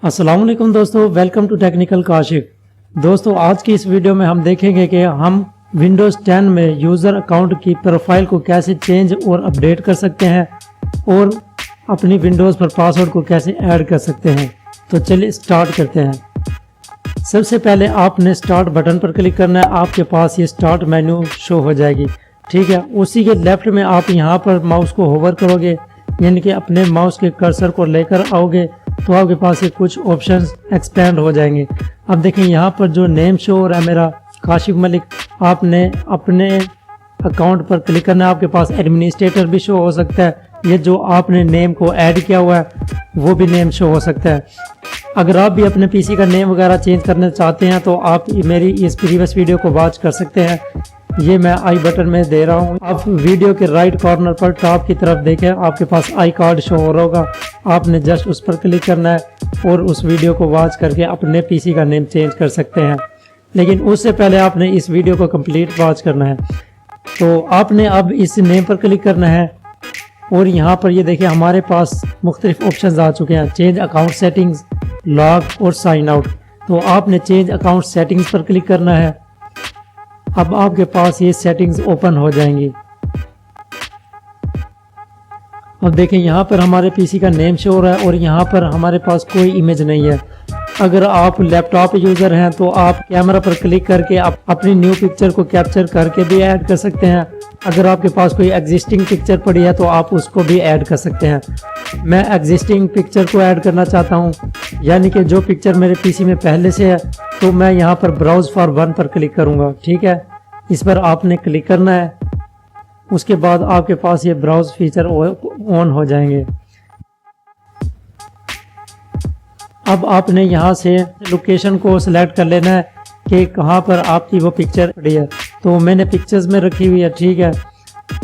अस्सलाम वालेकुम दोस्तों, वेलकम टू टेक्निकल काशिफ। दोस्तों आज की इस वीडियो में हम देखेंगे कि हम विंडोज़ 10 में यूज़र अकाउंट की प्रोफाइल को कैसे चेंज और अपडेट कर सकते हैं और अपनी विंडोज़ पर पासवर्ड को कैसे ऐड कर सकते हैं। तो चलिए स्टार्ट करते हैं। सबसे पहले आपने स्टार्ट बटन पर क्लिक करना है। आपके पास ये स्टार्ट मेन्यू शो हो जाएगी, ठीक है। उसी के लेफ्ट में आप यहाँ पर माउस को होवर करोगे, यानी कि अपने माउस के कर्सर को लेकर आओगे तो आपके पास ये कुछ ऑप्शंस एक्सपेंड हो जाएंगे। अब देखें यहाँ पर जो नेम शो हो रहा है मेरा काशिफ मलिक, आपने अपने अकाउंट पर क्लिक करना है। आपके पास एडमिनिस्ट्रेटर भी शो हो सकता है, ये जो आपने नेम को ऐड किया हुआ है वो भी नेम शो हो सकता है। अगर आप भी अपने पीसी का नेम वगैरह चेंज करना चाहते हैं तो आप मेरी इस प्रीवियस वीडियो को वॉच कर सकते हैं। ये मैं आई बटन में दे रहा हूँ। आप वीडियो के राइट कॉर्नर पर टॉप की तरफ देखें, आपके पास आई कार्ड शो हो रहा होगा। आपने जस्ट उस पर क्लिक करना है और उस वीडियो को वॉच करके अपने पीसी का नेम चेंज कर सकते हैं। लेकिन उससे पहले आपने इस वीडियो को कंप्लीट वॉच करना है। तो आपने अब इस नेम पर क्लिक करना है और यहाँ पर ये देखिए हमारे पास मुख्तलिफ ऑप्शंस आ चुके हैं, चेंज अकाउंट सेटिंग्स, लॉग और साइन आउट। तो आपने चेंज अकाउंट सेटिंग्स पर क्लिक करना है। अब आपके पास ये सेटिंग्स ओपन हो जाएंगी। अब देखें यहाँ पर हमारे पीसी का नेम शो हो रहा है और यहाँ पर हमारे पास कोई इमेज नहीं है। अगर आप लैपटॉप यूज़र हैं तो आप कैमरा पर क्लिक करके आप अपनी न्यू पिक्चर को कैप्चर करके भी ऐड कर सकते हैं। अगर आपके पास कोई एग्जिस्टिंग पिक्चर पड़ी है तो आप उसको भी ऐड कर सकते हैं। मैं एग्जिस्टिंग पिक्चर को ऐड करना चाहता हूं, यानी कि जो पिक्चर मेरे पीसी में पहले से है, तो मैं यहां पर ब्राउज फॉर वन पर क्लिक करूंगा, ठीक है। इस पर आपने क्लिक करना है, उसके बाद आपके पास ये ब्राउज फीचर ऑन हो जाएंगे। अब आपने यहाँ से लोकेशन को सिलेक्ट कर लेना है कि कहाँ पर आपकी वो पिक्चर पड़ी है। तो मैंने पिक्चर्स में रखी हुई है, ठीक है।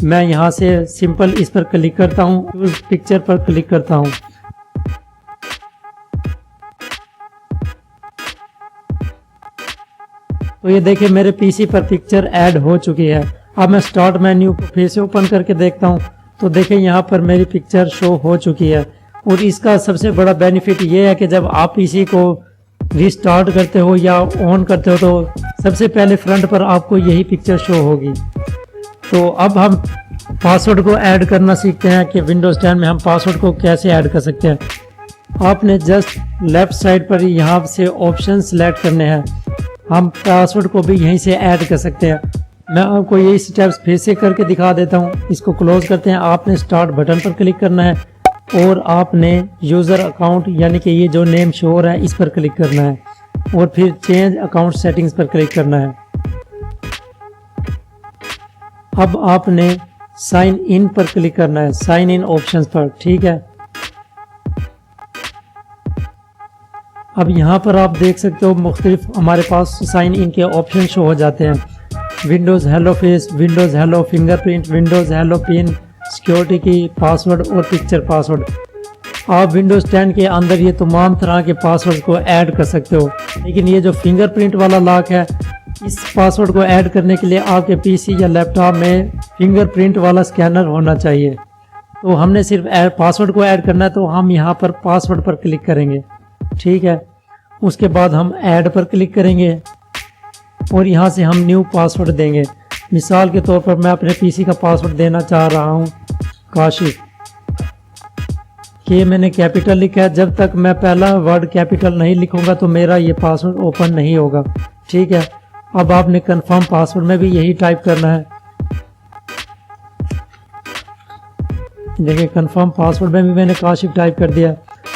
मैं यहाँ से सिंपल इस पर क्लिक करता हूँ, उस पिक्चर पर क्लिक करता हूँ। तो ये देखिए मेरे पीसी पर पिक्चर ऐड हो चुकी है। अब मैं स्टार्ट मेन्यू को फिर से ओपन करके देखता हूँ तो देखिए यहाँ पर मेरी पिक्चर शो हो चुकी है। और इसका सबसे बड़ा बेनिफिट ये है कि जब आप पीसी को रिस्टार्ट करते हो या ऑन करते हो तो सबसे पहले फ्रंट पर आपको यही पिक्चर शो होगी। तो अब हम पासवर्ड को ऐड करना सीखते हैं कि विंडोज़ 10 में हम पासवर्ड को कैसे ऐड कर सकते हैं। आपने जस्ट लेफ्ट साइड पर यहाँ से ऑप्शन सेलेक्ट करने हैं। हम पासवर्ड को भी यहीं से ऐड कर सकते हैं। मैं आपको यही स्टेप्स फिर से करके दिखा देता हूँ। इसको क्लोज करते हैं। आपने स्टार्ट बटन पर क्लिक करना है और आपने यूज़र अकाउंट यानी कि ये जो नेम शो हो रहा है इस पर क्लिक करना है और फिर चेंज अकाउंट सेटिंग्स पर क्लिक करना है। अब आपने साइन इन पर क्लिक करना है, साइन इन ऑप्शंस पर, ठीक है। अब यहाँ पर आप देख सकते हो मुख्तलिफ हमारे पास साइन इन के ऑप्शन शो हो जाते हैं। Windows hello face, Windows hello fingerprint, Windows hello pin, security की, पासवर्ड और पिक्चर पासवर्ड। आप विंडोज़ 10 के अंदर ये तमाम तरह के पासवर्ड को ऐड कर सकते हो। लेकिन ये जो फिंगरप्रिंट वाला लॉक है, इस पासवर्ड को ऐड करने के लिए आपके पीसी या लैपटॉप में फिंगरप्रिंट वाला स्कैनर होना चाहिए। तो हमने सिर्फ पासवर्ड को ऐड करना है, तो हम यहाँ पर पासवर्ड पर क्लिक करेंगे, ठीक है। उसके बाद हम ऐड पर क्लिक करेंगे और यहाँ से हम न्यू पासवर्ड देंगे। मिसाल के तौर पर मैं अपने पीसी का पासवर्ड देना चाह रहा हूँ काशिफ, कि मैंने कैपिटल लिखा है। जब तक मैं पहला वर्ड कैपिटल नहीं लिखूंगा तो मेरा ये पासवर्ड ओपन नहीं होगा, ठीक है। अब आपने कंफर्म पासवर्ड में भी यही टाइप करना है। देखिए कंफर्म पासवर्ड में भी मैंने काशिफ टाइप कर दिया।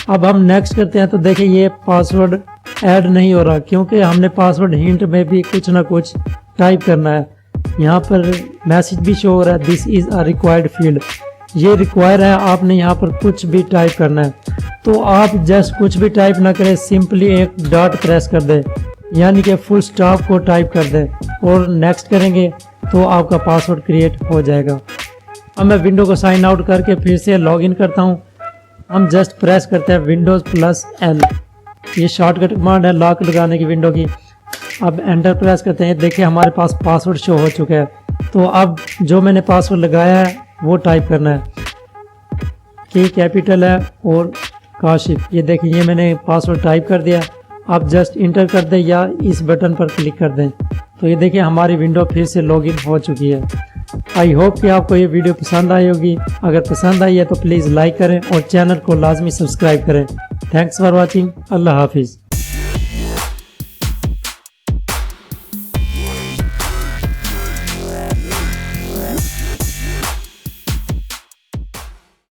अब हम नेक्स्ट करते हैं तो देखिए ये पासवर्ड ऐड नहीं हो रहा, क्योंकि हमने पासवर्ड हिंट में भी कुछ ना कुछ टाइप करना है। यहाँ पर मैसेज भी शो हो रहा है, this is a required field. ये रिक्वायर है, आपने यहाँ पर कुछ भी टाइप करना है। तो आप जस्ट कुछ भी टाइप ना करें, सिंपली एक डॉट प्रेस कर दें, यानी कि फुल स्टॉप को टाइप कर दें और नेक्स्ट करेंगे तो आपका पासवर्ड क्रिएट हो जाएगा। अब मैं विंडो को साइन आउट करके फिर से लॉगिन करता हूँ। हम जस्ट प्रेस करते हैं Windows+L, ये शॉर्टकट कमांड है लॉक लगाने की विंडो की। अब एंटर प्रेस करते हैं, देखिए हमारे पास पासवर्ड शो हो चुका है। तो अब जो मैंने पासवर्ड लगाया है वो टाइप करना है, की कैपिटल है और काशिफ। ये देखिए ये मैंने पासवर्ड टाइप कर दिया। आप जस्ट इंटर कर दें या इस बटन पर क्लिक कर दें तो ये देखिए हमारी विंडो फिर से लॉगिन हो चुकी है। आई होप कि आपको ये वीडियो पसंद आई होगी। अगर पसंद आई है तो प्लीज़ लाइक करें और चैनल को लाजमी सब्सक्राइब करें। Thanks for watching. अल्लाह हाफिज़।